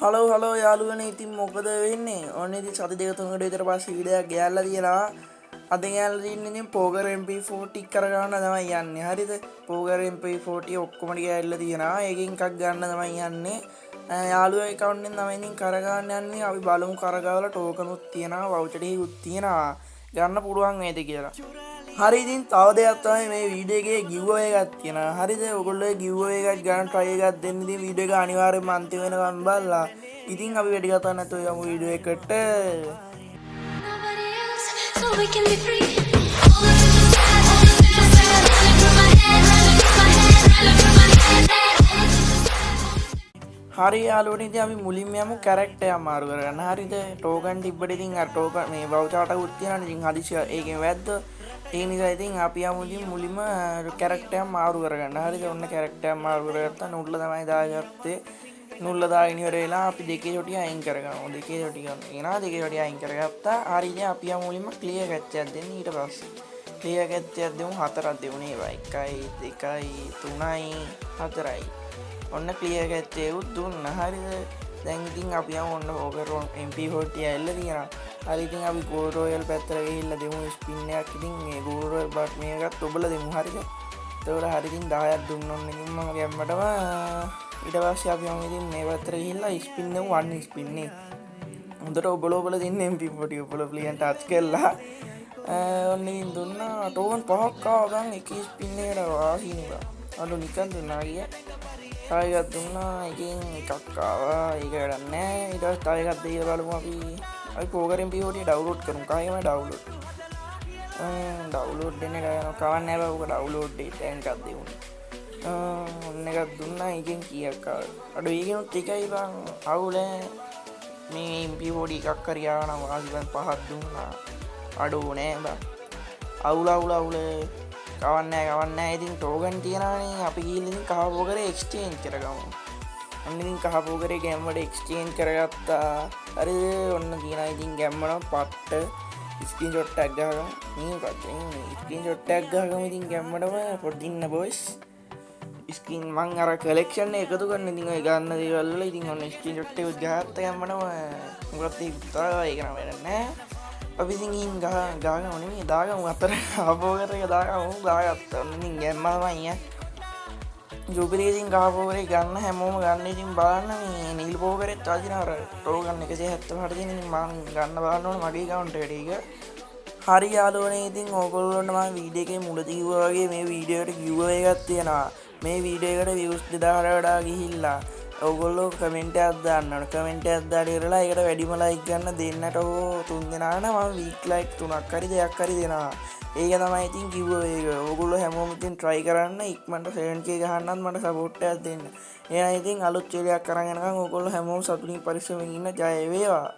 Hello යාළුවනේ ඉතින් මොකද වෙන්නේ? ඔන්න ඉතින් සති දෙක තුනකට විතර පස්සේ වීඩියෝයක් ගෑල්ලා තියෙනවා. අද ගෑල්ලා තියෙන්නේ ඉතින් Poker MP40 කරගන්න තමයි යන්නේ. හරිද? Poker MP40 ඔක්කොම ටික ගෑල්ලා තියෙනවා. ඒකෙන් එකක් ගන්න තමයි යන්නේ. යාළුවා account එකෙන් තමයි ඉතින් කරගන්න යන්නේ. අපි බලමු කරගවලා token උත් තියෙනවා, voucher එකකුත් තියෙනවා. ගන්න පුළුවන් වේද කියලා. හරි ඉතින් තව දෙයක් තමයි මේ වීඩියෝ එකේ giveaway එකක් තියෙනවා. හරිද? ඔයගොල්ලෝ giveaway එකක් ගන්න try එකක් දෙන්න. ඉතින් වීඩියෝ එක අනිවාර්යෙන්ම අන්තිම වෙනකම් බලලා. ඉතින් අපි වැඩි කතා නැතුව යමු වීඩියෝ එකට. හරි යාළුවනේ ඉතින් අපි මුලින්ම යමු කැරක්ටර් අමාරු කරගන්න. හරිද? ටෝකන් තිබ්බට ඉතින් අර ටෝකන් මේ voucher එකකුත් තියෙනවානේ. ඉතින් හදිසි ඒකෙන් වැද්දොත් ඒ නිසා ඉතින් අපි යමු ඉතින් මුලින්ම කැරක්ටර් මාරු කරගන්න. හරිද? ඔන්න කැරක්ටර් මාරු කරගත්තා. නුල්ල තමයි දාගත්තේ. නුල්ල දාගෙන ඉවර වෙලා අපි දෙකේ චොටි අයින් කරගමු. දෙකේ චොටි ගන්නවා. දෙකේ චොටි අයින් කරගත්තා. හරි ඉතින් අපි යමු මුලින්ම ක්ලියර් කැච්චයක් දෙන්න. ඊට පස්සේ ක්ලියර් කැච්චයක් දෙමු. හතරක් දෙමුනේ ඒවා. 1 2 3යි 4යි. ඔන්න ක්ලියර් කැච්චේ උත් දුන්නා. හරිද? දැන් ඉතින් අපි යමු ඔන්න Poker MP40 ඇල්ල තියෙනවා. හරි ඉතින් අපි Gold Royal පැත්තට ගිහිල්ලා දෙමු ස්පින් එකක්. ඉතින් මේ Gold Royal බට් මේකත් ඔබලා දෙමු. හරිද? එතකොට හරි ඉතින් 10ක් දුන්නොත් ඉතින් මම ගැම්මටම ඊට පස්සේ අපි යමු ඉතින් මේ පැත්තට ගිහිල්ලා ස්පින් එක 1 ස්පින් නේ. හොඳට ඔබලා දෙන්නේ MP40 ඔබලා ප්ලියන් ටච් කරලා ඔන්න ඉතින් දුන්නා. ටෝකන් 5ක් ආවා ගන් එක ස්පින් එකට වාසිනවා. අඩු නිකන් දුන්නා ගියා. තව එකක් දුන්නා. එකෙන් එකක් ආවා. ඒක වැඩක් නැහැ. ඊට පස්සේ තව එකක් දීලා බලමු අපි Poker MP40 ඩවුන්ලෝඩ් කරමු. කාගෙම ඩවුන්ලෝඩ් දෙන්න කවන්නේ නැහැ. ඔක ඩවුන්ලෝඩ් දෙන්න එකක් දෙමු. ඔන්න එකක් දුන්නා. එකෙන් කීයක් ආවද? අඩෝ ඒකෙනුත් එකයි බං අවුල. මේ MP40 එකක් හරි ආවනම් වාසිකන් 5ක් දුන්නා. අඩෝ නෑ බං. අවුල කවන්නේ ඉතින් ටෝකන් තියනවානේ. අපි ගිහින් ඉතින් කහ පෝකරේ එක්ස්චේන්ජ් කරගමු. ඔන්න ඉතින් කහ පෝකරේ ගැම්මට එක්ස්චේන්ජ් කරගත්තා. හරි ඔන්න තියනවා ඉතින් ගැම්මන පට්ට ස්ක්‍රීන්ෂොට් එකක් ගහගමු. මේකත් ස්ක්‍රීන්ෂොට් එකක් ගහගමු ඉතින් ගැම්මටම පොඩ්ඩක් ඉන්න බොයිස්. ස්කින් මං අර කලෙක්ෂන් එකතු කරන්න ඉතින් ඔය ගන්න දේවල් වල ඉතින් ඔන්න ස්ක්‍රීන්ෂොට් එක ගහත්ත ගැම්මටම මොකක්ද ඉතලා ඒක නම වැඩක් නෑ. අපි ඉතින් ගිහින් ගහගමු නෙමෙයි දාගමු අතර ආපෝකර එක දාගමු දාගත්තා. ඔන්න ඉතින් ගැම්මමයි ජූබිලි ඉතින් ගහ පෝකරේ ගන්න හැමෝම ගන්න ඉතින් බලන්න මේ නිල් පෝකරෙත් වදින අර ටෝකන් 178 තියෙන ඉතින් මං ගන්න බලන්න ඕනේ මගේ account එකට ඒක. හරි යාළුවනේ ඉතින් ඕගොල්ලොන්ට මම වීඩියෝ එකේ මුලදී කිව්වා වගේ මේ වීඩියෝ එකට giveaway එකක් තියෙනවා. මේ වීඩියෝ එකට views 2000කට වඩා ගිහිල්ලා ඔයගොල්ලෝ කමෙන්ට් එකක් දාන්න ඕන. කමෙන්ට් එකක් දාලා ඉවරලා ඒකට වැඩිම ලයික් ගන්න දෙන්නට ඕ 3 දෙනාට මම වීක් ලයික් 3ක් හරි දෙයක් හරි දෙනවා. ඒක තමයි ඉතින් giveaway එක. ඔයගොල්ලෝ හැමෝම ඉතින් try කරන්න ඉක්මනට 7k ගහන්නත් මට support එකක් දෙන්න. එහෙනම් ඉතින් අලුත් වීඩියෝ එකක් අරන් එනකම් ඔයගොල්ලෝ හැමෝම සතුටින් පරිස්සමෙන් ඉන්න. ජය වේවා.